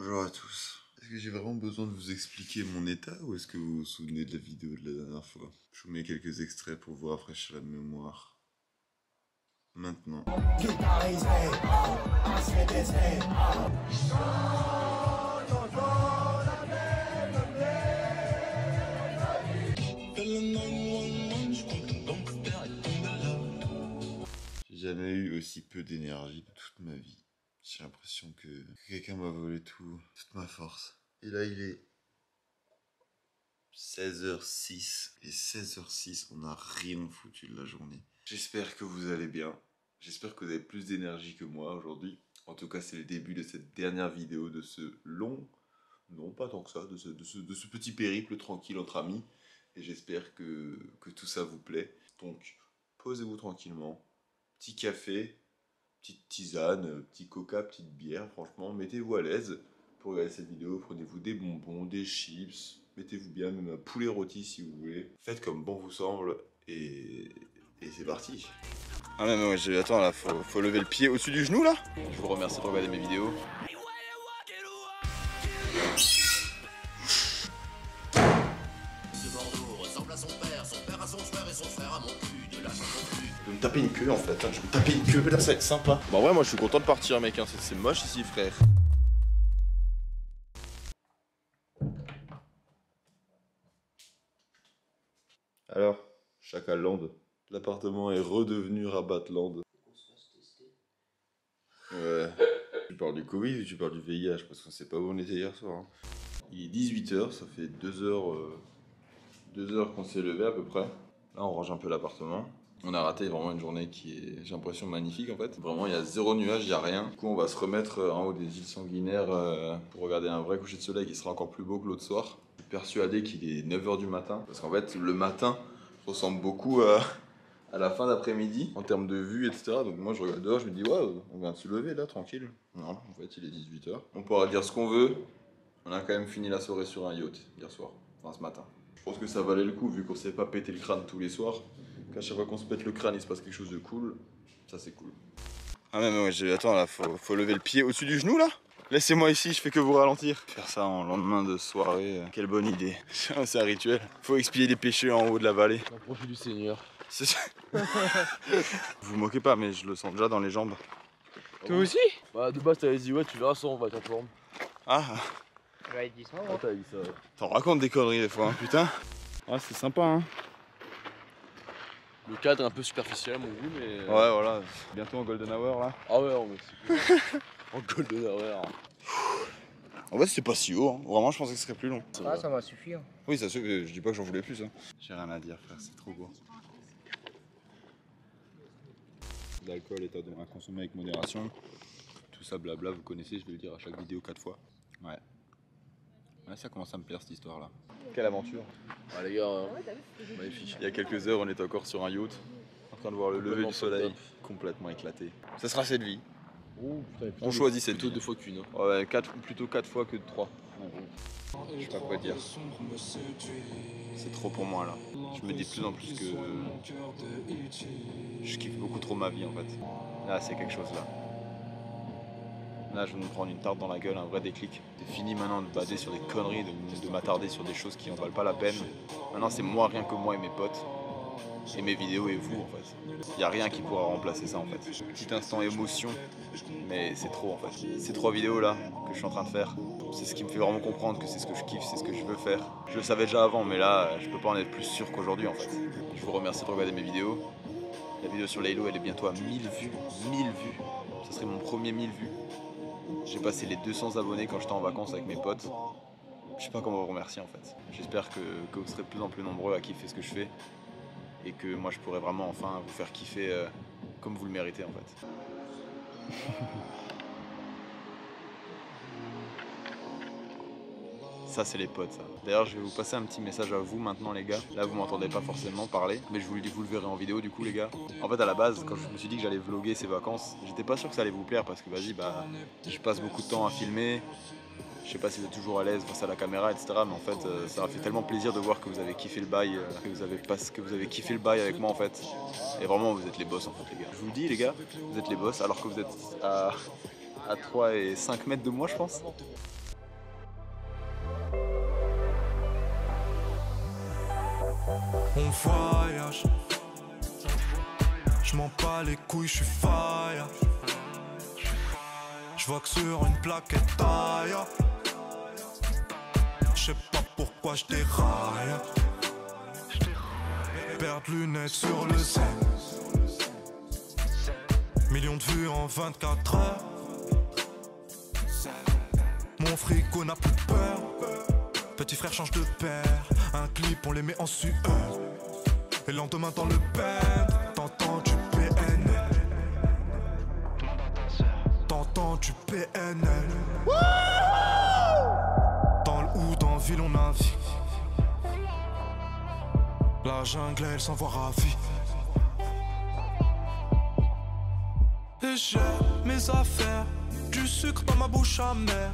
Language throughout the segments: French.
Bonjour à tous. Est-ce que j'ai vraiment besoin de vous expliquer mon état ou est-ce que vous vous souvenez de la vidéo de la dernière fois? Je vous mets quelques extraits pour vous rafraîchir la mémoire. Maintenant. J'ai jamais eu aussi peu d'énergie de toute ma vie. J'ai l'impression que quelqu'un m'a volé toute ma force. Et là, il est 16h06. Et 16h06, on n'a rien foutu de la journée. J'espère que vous allez bien. J'espère que vous avez plus d'énergie que moi aujourd'hui. En tout cas, c'est le début de cette dernière vidéo de ce long... Non, pas tant que ça, de ce petit périple tranquille entre amis. Et j'espère que tout ça vous plaît. Donc, posez-vous tranquillement. Petit café, petite tisane, petit coca, petite bière. Franchement, mettez-vous à l'aise pour regarder cette vidéo. Prenez-vous des bonbons, des chips. Mettez-vous bien, même un poulet rôti si vous voulez. Faites comme bon vous semble et c'est parti. Ah non, mais attends là, faut lever le pied au-dessus du genou là. Je vous remercie de regarder mes vidéos. Je vais me taper une queue en fait, je vais me taper une queue, là ça va être sympa. Bah ouais, moi je suis content de partir mec, hein. C'est moche ici frère. Alors, Chacaland, l'appartement est redevenu Rabatland. Ouais. Tu parles du Covid ou tu parles du VIH parce qu'on sait pas où on était hier soir. Hein. Il est 18h, ça fait 2 heures qu'on s'est levé à peu près. Là on range un peu l'appartement. On a raté vraiment une journée qui est, j'ai l'impression, magnifique en fait. Vraiment il y a zéro nuage, il n'y a rien. Du coup on va se remettre en haut des îles sanguinaires pour regarder un vrai coucher de soleil qui sera encore plus beau que l'autre soir. Je suis persuadé qu'il est 9h du matin. Parce qu'en fait le matin ressemble beaucoup à la fin d'après-midi en termes de vue, etc. Donc moi je regarde dehors, je me dis ouais, on vient de se lever là, tranquille. Non, en fait il est 18h. On pourra dire ce qu'on veut. On a quand même fini la soirée sur un yacht hier soir, enfin ce matin. Je pense que ça valait le coup vu qu'on s'est pas pété le crâne tous les soirs. Qu'à chaque fois qu'on se pète le crâne il se passe quelque chose de cool. Ça c'est cool. Ah mais ouais, attends là, faut lever le pied au-dessus du genou là. Laissez-moi ici, je fais que vous ralentir. Faire ça en lendemain de soirée, quelle bonne idée. C'est un rituel. Faut expier les péchés en haut de la vallée. On profite du Seigneur. C'est ça. Vous moquez pas mais je le sens déjà dans les jambes. Toi aussi? Bah de base t'avais dit ouais tu verras ça on va être en forme. Ah. Ouais il dit ça ouais. T'as dit ça ouais. T'en racontes des conneries des fois hein, putain. Ouais c'est sympa hein. Le cadre est un peu superficiel à mon goût mais... Ouais voilà, bientôt en golden hour là. Ah ouais on est en golden hour. En fait c'est pas si haut, hein. Vraiment je pensais que ce serait plus long. Ah ça m'a suffi. Hein. Oui ça suffit, je dis pas que j'en voulais plus. Hein. J'ai rien à dire frère, c'est trop beau. L'alcool est à consommer avec modération. Tout ça blabla, vous connaissez, je vais le dire à chaque vidéo 4 fois. Ouais. Ouais, ça commence à me plaire cette histoire là. Quelle aventure. Ah les gars, magnifique. Il y a quelques heures on était encore sur un yacht, en train de voir le lever du soleil, complètement éclaté. Ça sera cette vie. Oh, putain, on choisit cette plutôt vie. 2 fois qu'une. Hein. Ouais, plutôt 4 fois que 3. Je sais pas quoi dire. C'est trop pour moi là. Je me dis de plus en plus que je kiffe beaucoup trop ma vie en fait. Là c'est quelque chose là. Là je vais me prendre une tarte dans la gueule, un vrai déclic. C'est fini maintenant de bader sur des conneries, de m'attarder sur des choses qui en valent pas la peine. Maintenant c'est moi, rien que moi et mes potes. Et mes vidéos et vous en fait. Il n'y a rien qui pourra remplacer ça en fait. Petit instant émotion, mais c'est trop en fait. Ces 3 vidéos là que je suis en train de faire, c'est ce qui me fait vraiment comprendre que c'est ce que je kiffe, c'est ce que je veux faire. Je le savais déjà avant mais là je peux pas en être plus sûr qu'aujourd'hui en fait. Je vous remercie de regarder mes vidéos. La vidéo sur Laylo elle est bientôt à 1000 vues. 1000 vues. Ça serait mon premier 1000 vues. J'ai passé les 200 abonnés quand j'étais en vacances avec mes potes. Je sais pas comment vous remercier en fait. J'espère que vous serez de plus en plus nombreux à kiffer ce que je fais. Et que moi je pourrais vraiment enfin vous faire kiffer comme vous le méritez en fait. Ça c'est les potes ça. D'ailleurs je vais vous passer un petit message à vous maintenant les gars. Là vous m'entendez pas forcément parler, mais je vous le dis, vous le verrez en vidéo du coup les gars. En fait à la base quand je me suis dit que j'allais vlogger ces vacances, j'étais pas sûr que ça allait vous plaire parce que vas-y bah je passe beaucoup de temps à filmer. Je sais pas si vous êtes toujours à l'aise face à la caméra, etc. Mais en fait, ça m'a fait tellement plaisir de voir que vous avez kiffé le bail, que vous avez kiffé le bail avec moi en fait. Et vraiment, vous êtes les boss en fait, les gars. Je vous le dis, les gars, vous êtes les boss alors que vous êtes à 3 et 5 mètres de moi, je pense. On voyage. Je m'en bats les couilles, je suis fire. Je vois que sur une plaquette taille. Je sais pas pourquoi je déraille. Perdre lunettes sur le zen. Millions de vues en 24 heures. Mon frigo n'a plus peur. Petit frère change de père. Un clip on les met en sueur. Et le lendemain dans le bed. T'entends du PNL. T'entends du PNL. Dans le hood en ville on navigue. La jungle elle s'en voit ravie. Et j'ai mes affaires, du sucre dans ma bouche amère.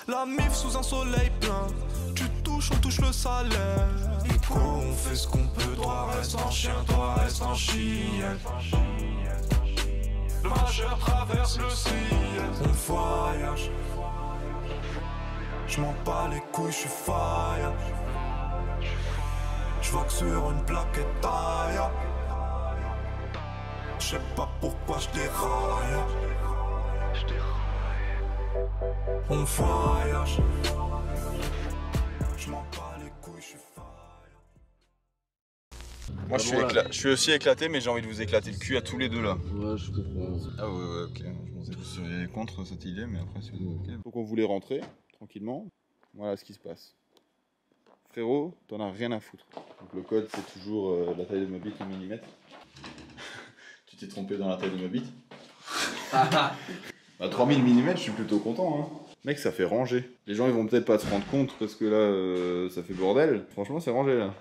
La mif sous un soleil plein, tu touches, on touche le salaire. Nico, on fait ce qu'on peut, toi reste en chien, toi reste en chienne. Le majeur traverse le ciel. On voyage. Je m'en bats les couilles, je suis fire. Je vois que sur une plaquette taille. Je sais pas pourquoi je déraille. On voyage. Je m'en bats les couilles, je suis fire. Moi je suis aussi éclaté, mais j'ai envie de vous éclater le cul à tous les deux là. Ouais, je comprends. Ah ouais, ok. Je pensais que vous seriez contre cette idée, mais après c'est ok. Donc on voulait rentrer tranquillement. Voilà ce qui se passe. Frérot, t'en as rien à foutre. Donc le code c'est toujours la taille de ma bite en millimètres. Tu t'es trompé dans la taille de ma bite. Bah 3000 mm, je suis plutôt content hein. Mec, ça fait ranger. Les gens ils vont peut-être pas se rendre compte parce que là ça fait bordel. Franchement c'est rangé là.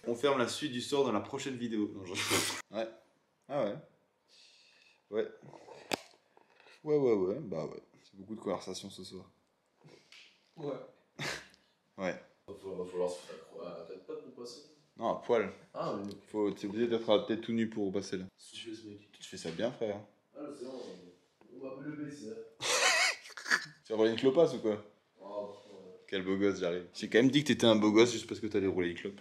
On ferme la suite du sort dans la prochaine vidéo. Non, ouais. Ah ouais. Ouais. Ouais. Bah ouais. C'est beaucoup de conversations ce soir. Ouais. Ouais. Va falloir se faire à quatre pattes pour passer. Non, à poil. Ah, mais T'es obligé d'être à la tête tout nu pour passer là. si tu fais ce mec. Tu fais ça bien, frère. Ah, c'est bon. On va le baisser. Tu vas rouler une clopasse ou quoi? Oh, Quel beau gosse, j'arrive. J'ai quand même dit que t'étais un beau gosse juste parce que t'allais rouler une clope.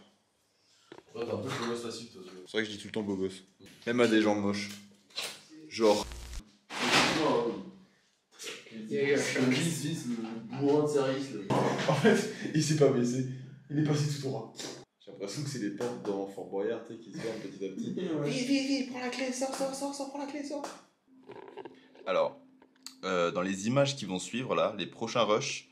ouais, t'es un peu le gosse facile, toi. C'est vrai que je dis tout le temps beau gosse. Même à des gens moches. Genre. Le vis, le bourrin de service. En fait, il s'est pas baissé. Il est passé tout droit. J'ai l'impression que c'est les portes dans Fort Boyard, tu sais, qui se ferment petit à petit. Vite, prends la clé, sors, prends la clé, sors. Alors, dans les images qui vont suivre, là, les prochains rushs,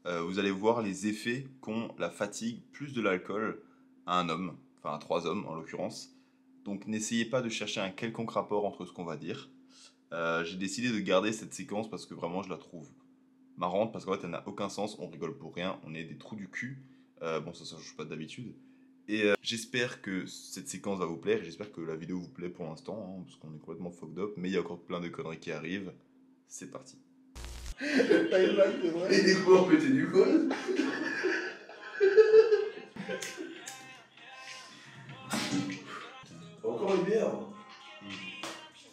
vous allez voir les effets qu'ont la fatigue plus de l'alcool à un homme, enfin à 3 hommes en l'occurrence. Donc n'essayez pas de chercher un quelconque rapport entre ce qu'on va dire. J'ai décidé de garder cette séquence parce que vraiment je la trouve marrante, parce qu'en fait elle n'a aucun sens, on rigole pour rien, on est des trous du cul. Bon ça change pas d'habitude. Et j'espère que cette séquence va vous plaire, et j'espère que la vidéo vous plaît pour l'instant, hein, parce qu'on est complètement fucked up, mais il y a encore plein de conneries qui arrivent. C'est parti. Et des cours pété du col. Encore une bière.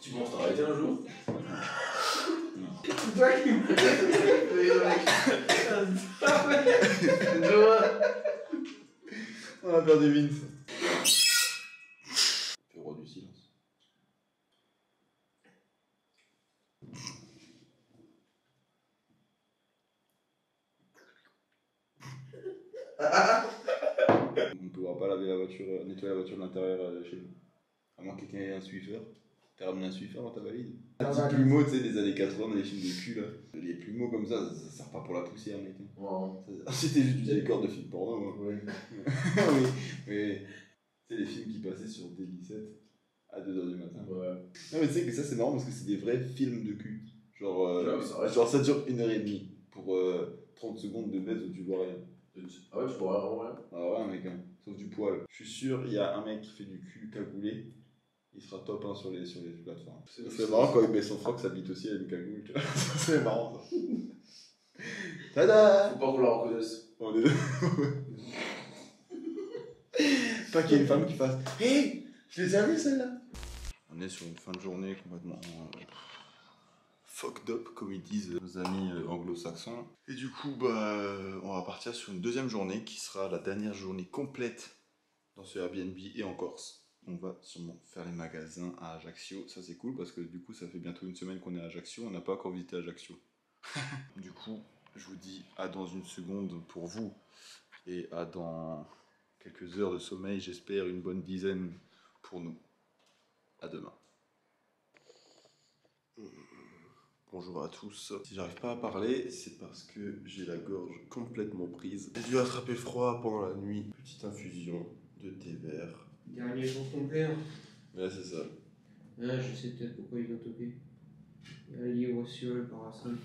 Tu penses t'arrêter un jour? C'est toi qui me On a perdu Vince. Le roi du silence. On ne pourra pas laver la voiture, nettoyer la voiture de l'intérieur chez nous. À moins que quelqu'un ait un Swiffer. T'as ramené un Swiffer dans ta valise? Un petit plumeau, tu sais, des années 80 dans les films de cul là. Les plumeaux comme ça sert pas pour la poussière, mec. Wow. C'était juste du décor de film porno, moi. Oui. Oui, mais c'est les films qui passaient sur D17 à 2h du matin. Ouais. Non, mais tu sais que ça c'est marrant parce que c'est des vrais films de cul. Genre, Ouais, genre ça dure 1h30 pour 30 secondes de baisse où tu vois rien. Ah ouais, tu pourrais vraiment rien. Ah ouais, mec, hein. Sauf du poil. Je suis sûr, il y a un mec qui fait du cul cagoulé. Il sera top 1 sur les plateformes. C'est marrant quand il met son froc, ça bite aussi à une cagoule. Tu vois. C'est marrant ça. Tada! Faut pas qu'on la reconnaisse. On est... Pas qu'il y ait une femme qui fasse hey, je les ai vus celle-là. On est sur une fin de journée complètement fucked up, comme ils disent nos amis anglo-saxons. Et du coup, bah, on va partir sur une deuxième journée qui sera la dernière journée complète dans ce Airbnb et en Corse. On va sûrement faire les magasins à Ajaccio. Ça, c'est cool parce que du coup, ça fait bientôt une semaine qu'on est à Ajaccio. On n'a pas encore visité Ajaccio. Du coup, je vous dis à dans une seconde pour vous et à dans quelques heures de sommeil, j'espère une bonne dizaine pour nous. À demain. Bonjour à tous. Si j'arrive pas à parler, c'est parce que j'ai la gorge complètement prise. J'ai dû attraper froid pendant la nuit. Petite infusion de thé vert. Dernier jour complet. Hein. Ouais, c'est ça. Ah, je sais peut-être pourquoi ils ont topé. Il y a un livre sur le parasol.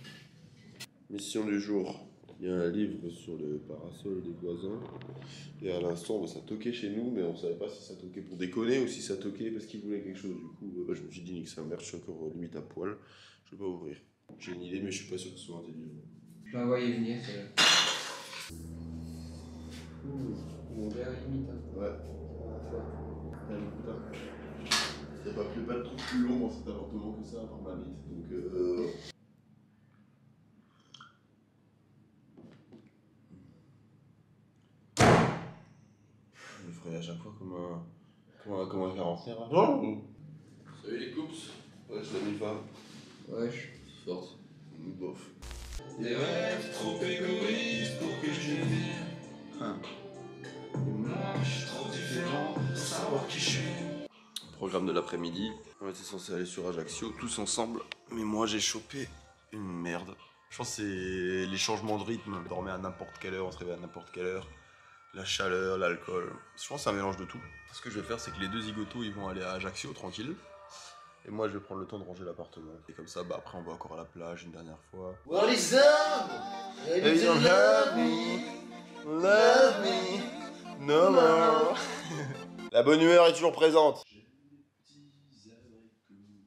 Mission du jour. Il y a un livre sur le parasol des voisins. Et à l'instant, ça toquait chez nous, mais on savait pas si ça toquait pour déconner ou si ça toquait parce qu'il voulait quelque chose. Du coup, je me suis dit, nique sa mère, je suis encore limite à poil. Je vais pas ouvrir. J'ai une idée, mais je suis pas sûr que ce soit intelligent. Je la voyais venir, celle-là. Mon verre est limite. Hein. Ouais. Il n'y a pas de truc plus long dans cet appartement que ça, par ma bite. Donc, je le ferai à chaque fois comme un quarantenaire. Oh. Salut les coups. Ouais, je l'ai mis pas. Wesh. Forte. Bof. Des rêves trop égoïstes pour que je devienne. Moi, je suis trop différent pour savoir qui je suis. Programme de l'après-midi. On était censé aller sur Ajaccio tous ensemble. Mais moi j'ai chopé une merde. Je pense que c'est les changements de rythme. On dormait à n'importe quelle heure, on se réveillait à n'importe quelle heure. La chaleur, l'alcool. Je pense que c'est un mélange de tout. Ce que je vais faire, c'est que les deux zigotos ils vont aller à Ajaccio tranquille. Et moi je vais prendre le temps de ranger l'appartement. Et comme ça, bah après on va encore à la plage une dernière fois. What is up? They don't love me, no more. La bonne humeur est toujours présente.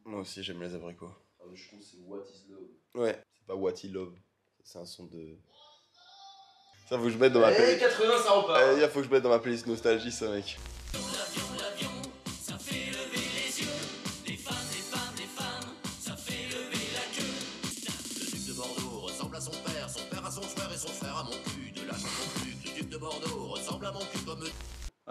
Moi aussi j'aime les abricots. Ah, je trouve que c'est What is Love. Ouais, c'est pas What I Love. C'est un son de... Ça faut que je mette dans ma playlist. 80 ça repart. Il faut que je mette dans ma playlist nostalgie ça mec. L'avion, ça fait lever les yeux. Les femmes, ça fait lever la queue. Le duc de Bordeaux ressemble à son père à son frère et son frère à mon cul. De la chanson plus que le duc de Bordeaux ressemble à mon cul comme...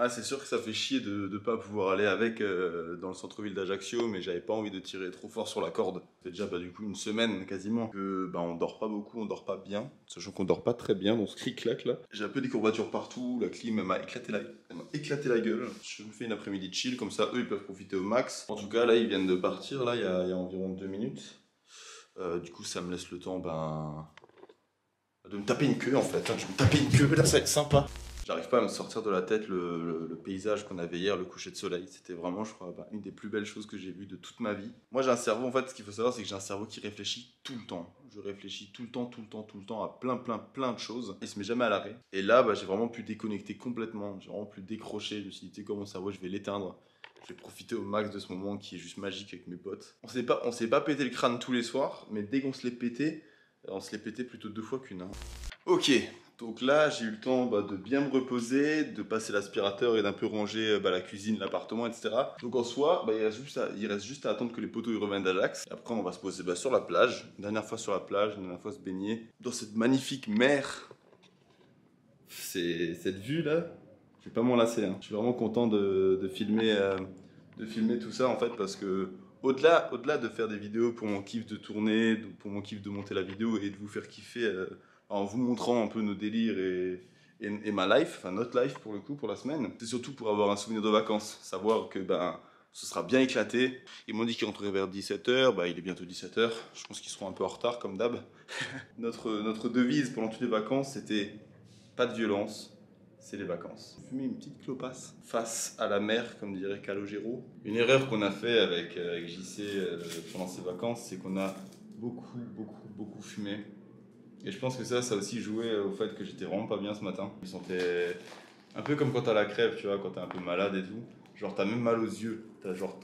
Ah c'est sûr que ça fait chier de pas pouvoir aller avec dans le centre-ville d'Ajaccio, mais j'avais pas envie de tirer trop fort sur la corde. C'est déjà du coup une semaine quasiment que on dort pas beaucoup, on dort pas bien, sachant qu'on dort pas très bien dans ce cric-clac là. J'ai un peu des courbatures partout, la clim elle m'a éclaté la gueule. Je me fais une après-midi de chill, comme ça eux ils peuvent profiter au max. En tout cas là ils viennent de partir, là il y a environ 2 minutes. Du coup ça me laisse le temps de me taper une queue en fait, je vais me taper une queue, là ça va être sympa. J'arrive pas à me sortir de la tête le paysage qu'on avait hier, le coucher de soleil. C'était vraiment, je crois, une des plus belles choses que j'ai vues de toute ma vie. Moi, j'ai un cerveau, en fait, ce qu'il faut savoir, c'est que j'ai un cerveau qui réfléchit tout le temps. Je réfléchis tout le temps à plein de choses. Il se met jamais à l'arrêt. Et là, j'ai vraiment pu déconnecter complètement. J'ai vraiment pu décrocher. Je me suis dit, tu sais quoi, mon cerveau, je vais l'éteindre. Je vais profiter au max de ce moment qui est juste magique avec mes potes. On s'est pas pété le crâne tous les soirs, mais dès qu'on se l'est pété, on se l'est pété plutôt 2 fois qu'une. Hein. Ok. Donc là, j'ai eu le temps de bien me reposer, de passer l'aspirateur et d'un peu ranger la cuisine, l'appartement, etc. Donc en soi, il reste juste à attendre que les poteaux ils reviennent d'Ajax. Après, on va se poser sur la plage. Une dernière fois sur la plage, une dernière fois se baigner. Dans cette magnifique mer. C'est cette vue-là, je vais pas m'en lasser. Hein. Je suis vraiment content de filmer tout ça, en fait, parce que au-delà de faire des vidéos pour mon kiff de tourner, pour mon kiff de monter la vidéo et de vous faire kiffer... en vous montrant un peu nos délires et ma life, enfin notre life pour le coup, pour la semaine. C'est surtout pour avoir un souvenir de vacances, savoir que ce sera bien éclaté. Ils m'ont dit qu'ils rentreraient vers 17h, il est bientôt 17h, je pense qu'ils seront un peu en retard comme d'hab. notre devise pendant toutes les vacances, c'était pas de violence, c'est les vacances. Fumer une petite clopasse face à la mer, comme dirait Calogero. Une erreur qu'on a fait avec JC pendant ces vacances, c'est qu'on a beaucoup fumé. Et je pense que ça aussi joué au fait que j'étais vraiment pas bien ce matin. Je me sentais un peu comme quand t'as la crève, tu vois, quand t'es un peu malade et tout. Genre t'as même mal aux yeux.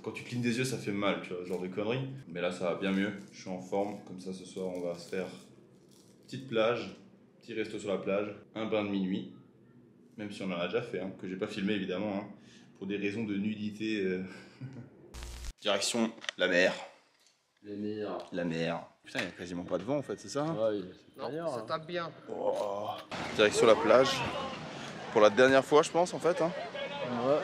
Quand tu clignes des yeux, ça fait mal, tu vois, genre de conneries. Mais là, ça va bien mieux. Je suis en forme. Comme ça, ce soir, on va se faire petite plage, petit resto sur la plage, un bain de minuit. Même si on en a déjà fait, hein, que j'ai pas filmé évidemment, hein, pour des raisons de nudité. Direction la mer. Les meilleurs. La mer. Putain, il y a quasiment pas de vent en fait, c'est ça? Ouais, c'est Non, gagnant, ça hein. tape bien. Oh. Direction la plage. Pour la dernière fois, je pense en fait. Hein. Ouais.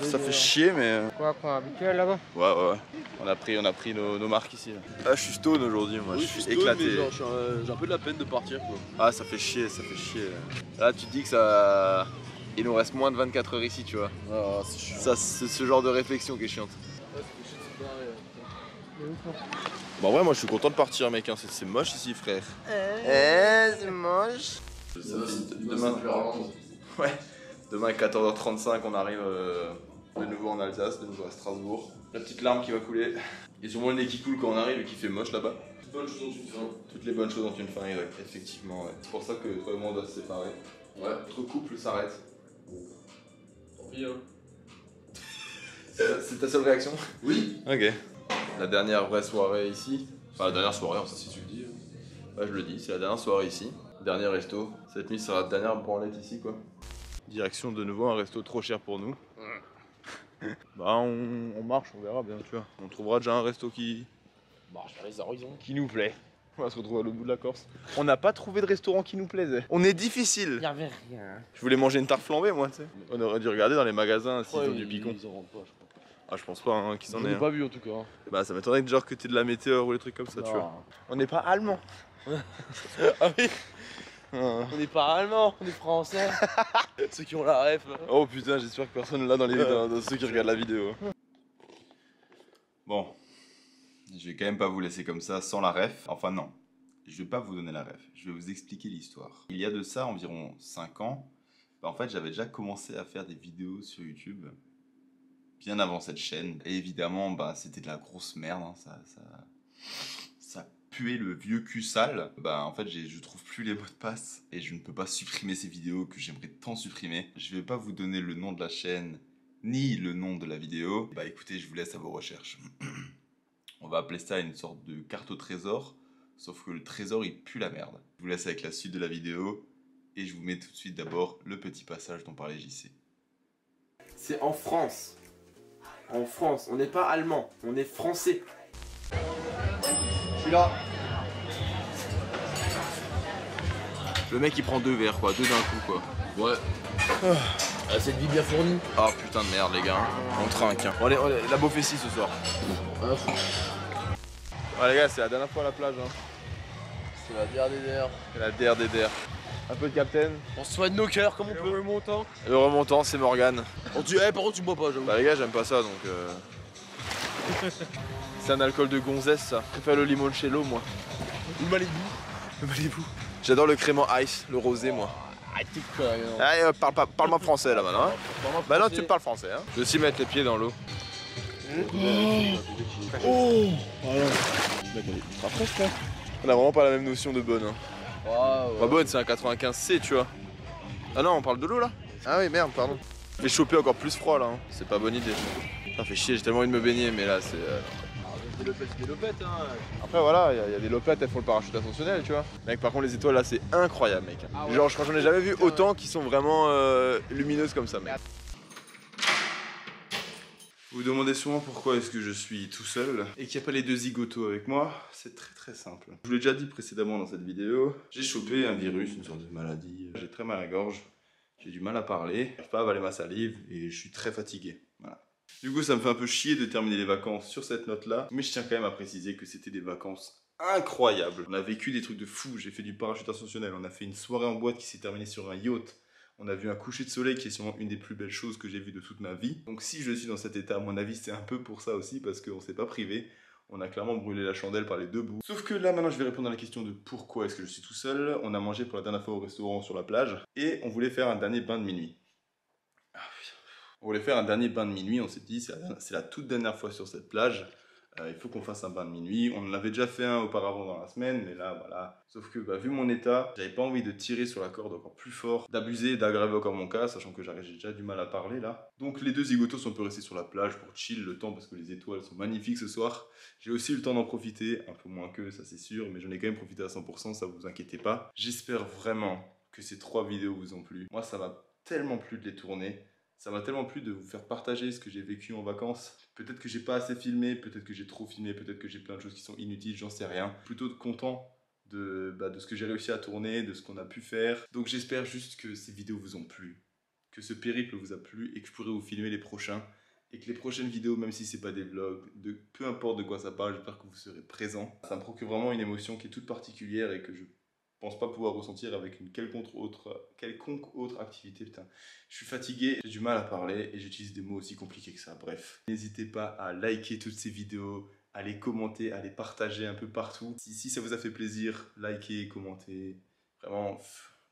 Ça fait chier, mais. Quoi, habituel là-bas? Ouais. On a pris nos marques ici. Là. Ah, je suis stone aujourd'hui, moi. Oui, je suis stone, éclaté. mais genre, j'ai un peu de la peine de partir quoi. Ah, ça fait chier. Là, tu te dis que ça. Il nous reste moins de 24 heures ici, tu vois. Ah, c'est chiant. Ça, c'est ce genre de réflexion qui est chiante. Ouais, c'est pareil, Bon, ouais, moi je suis content de partir, mec. Hein. C'est moche ici, frère. C'est moche. Demain. Ouais. Demain à 14h35, on arrive de nouveau en Alsace, de nouveau à Strasbourg. La petite larme qui va couler. Et sûrement le nez qui coule quand on arrive et qui fait moche là-bas. Toutes les bonnes choses ont une fin, exact. Effectivement, ouais. C'est pour ça que toi et moi on doit se séparer. Ouais. Notre couple s'arrête. Tant pis, hein. C'est ta seule réaction? Oui. Ok. La dernière vraie soirée ici. Enfin, la dernière soirée, ça si tu le dis. Ouais, je le dis, c'est la dernière soirée ici. Dernier resto. Cette nuit sera la dernière branlette ici, quoi. Direction de nouveau un resto trop cher pour nous. Bah, on marche, on verra bien, tu vois. On trouvera déjà un resto qui Marche vers les horizons. nous plaît. On va se retrouver à l'autre bout de la Corse. On n'a pas trouvé de restaurant qui nous plaisait. On est difficile. Y'avait rien. Je voulais manger une tarte flambée, moi, tu sais. On aurait dû regarder dans les magasins s'ils ont du picon. Ils en rendent pas, je crois. Ah, je pense pas hein, qu'ils en J'en aient. ai pas vu en tout cas. Hein. Bah, ça m'étonnerait que genre que t'aies de la météo ou des trucs comme ça, tu vois. On n'est pas allemand. Ah oui. On n'est pas allemand, on est français. Ceux qui ont la ref. Hein. Oh putain, j'espère que personne l'a dans ceux qui regardent la vidéo. Bon, je vais quand même pas vous laisser comme ça sans la ref. Enfin non, je vais pas vous donner la ref, je vais vous expliquer l'histoire. Il y a de ça environ 5 ans, bah, en fait j'avais déjà commencé à faire des vidéos sur YouTube bien avant cette chaîne. Et évidemment, bah, c'était de la grosse merde, hein. Ça puait le vieux cul sale. Bah en fait je trouve plus les mots de passe et je ne peux pas supprimer ces vidéos que j'aimerais tant supprimer. Je vais pas vous donner le nom de la chaîne ni le nom de la vidéo. Bah écoutez, je vous laisse à vos recherches. On va appeler ça une sorte de carte au trésor, sauf que le trésor il pue la merde. Je vous laisse avec la suite de la vidéo et je vous mets tout de suite d'abord le petit passage dont parlait JC. C'est en France. En France, on n'est pas allemand, on est français. Je suis là. Le mec il prend 2 verres quoi, 2 d'un coup quoi. Ouais. Ah, cette vie bien fournie. Ah putain de merde les gars, on trinque. Hein. On est la Beaufessie ce soir. Ouais les gars, c'est la dernière fois à la plage. Hein. C'est la DRDR. C'est la DRDR. Un peu de captain. On se soigne nos cœurs comme on peut. Remontant. Le remontant c'est Morgane. On dit, par contre tu bois pas, j'avoue. Bah les gars, j'aime pas ça donc. C'est un alcool de gonzesse ça. Je préfère le limoncello moi. Le Malibu. Le Malibu. J'adore le crément ice, le rosé moi. Ah, t'es connerie. Allez, parle-moi français là maintenant. Hein. Bah non, tu me parles français. Hein. Je vais aussi mettre les pieds dans l'eau. Oh mec, on est ultra presque là. On a vraiment pas la même notion de bonne. Hein. Ouais. Pas bonne, c'est un 95C, tu vois. Ah non, on parle de l'eau là. Ah oui, merde, pardon. Je vais choper encore plus froid là. Hein. C'est pas bonne idée. Ça fait chier, j'ai tellement envie de me baigner, mais là c'est. Des lopettes, hein. Après voilà, il y a des lopettes, elles font le parachute ascensionnel, tu vois. Mec, par contre les étoiles là, c'est incroyable, mec. Ah ouais. Genre, je crois que j'en ai jamais vu autant qui sont vraiment lumineuses comme ça, mec. Vous vous demandez souvent pourquoi est-ce que je suis tout seul et qu'il n'y a pas les 2 zigotos avec moi. C'est très simple. Je vous l'ai déjà dit précédemment dans cette vidéo, j'ai chopé un virus, une sorte de maladie. J'ai très mal à la gorge, j'ai du mal à parler, je n'arrive pas à avaler ma salive et je suis très fatigué. Voilà. Du coup, ça me fait un peu chier de terminer les vacances sur cette note-là, mais je tiens quand même à préciser que c'était des vacances incroyables. On a vécu des trucs de fou, j'ai fait du parachute ascensionnel, on a fait une soirée en boîte qui s'est terminée sur un yacht. On a vu un coucher de soleil qui est sûrement une des plus belles choses que j'ai vues de toute ma vie. Donc si je suis dans cet état, à mon avis, c'est un peu pour ça aussi, parce qu'on s'est pas privé. On a clairement brûlé la chandelle par les 2 bouts. Sauf que là, maintenant, je vais répondre à la question de pourquoi est-ce que je suis tout seul. On a mangé pour la dernière fois au restaurant sur la plage, et on voulait faire un dernier bain de minuit. On voulait faire un dernier bain de minuit, on s'est dit, c'est la toute dernière fois sur cette plage. Il faut qu'on fasse un bain de minuit. On en avait déjà fait un auparavant dans la semaine, mais là, voilà. Sauf que, bah, vu mon état, j'avais pas envie de tirer sur la corde encore plus fort, d'abuser, d'aggraver encore mon cas, sachant que j'ai déjà du mal à parler là. Donc les 2 zigotos sont un peu restés sur la plage pour chill le temps, parce que les étoiles sont magnifiques ce soir. J'ai aussi eu le temps d'en profiter, un peu moins qu'eux, ça c'est sûr, mais j'en ai quand même profité à 100%, ça vous inquiétez pas. J'espère vraiment que ces 3 vidéos vous ont plu. Moi, ça m'a tellement plu de les tourner. Ça m'a tellement plu de vous faire partager ce que j'ai vécu en vacances. Peut-être que j'ai pas assez filmé, peut-être que j'ai trop filmé, peut-être que j'ai plein de choses qui sont inutiles, j'en sais rien. Plutôt content de ce que j'ai réussi à tourner, de ce qu'on a pu faire. Donc j'espère juste que ces vidéos vous ont plu, que ce périple vous a plu et que je pourrai vous filmer les prochains. Et que les prochaines vidéos, même si c'est pas des vlogs, peu importe de quoi ça parle, j'espère que vous serez présents. Ça me procure vraiment une émotion qui est toute particulière et que je pense pas pouvoir ressentir avec une quelconque autre activité. Putain, je suis fatigué, j'ai du mal à parler et j'utilise des mots aussi compliqués que ça. Bref, n'hésitez pas à liker toutes ces vidéos, à les commenter, à les partager un peu partout. Si ça vous a fait plaisir, likez, commentez. Vraiment,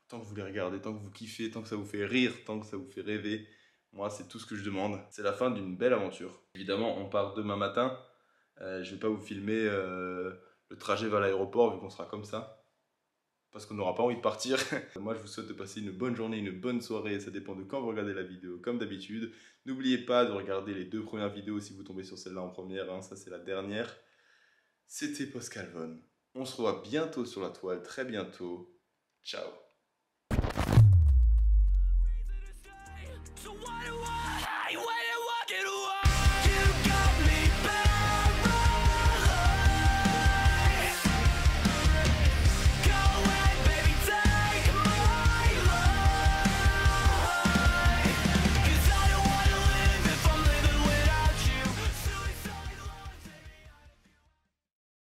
tant que vous les regardez, tant que vous kiffez, tant que ça vous fait rire, tant que ça vous fait rêver. Moi, c'est tout ce que je demande. C'est la fin d'une belle aventure. Évidemment, on part demain matin. Je vais pas vous filmer le trajet vers l'aéroport vu qu'on sera comme ça. Parce qu'on n'aura pas envie de partir. Moi, je vous souhaite de passer une bonne journée, une bonne soirée. Ça dépend de quand vous regardez la vidéo, comme d'habitude. N'oubliez pas de regarder les 2 premières vidéos si vous tombez sur celle-là en première. Hein. Ça, c'est la dernière. C'était Pascal Von. On se revoit bientôt sur la toile, très bientôt. Ciao.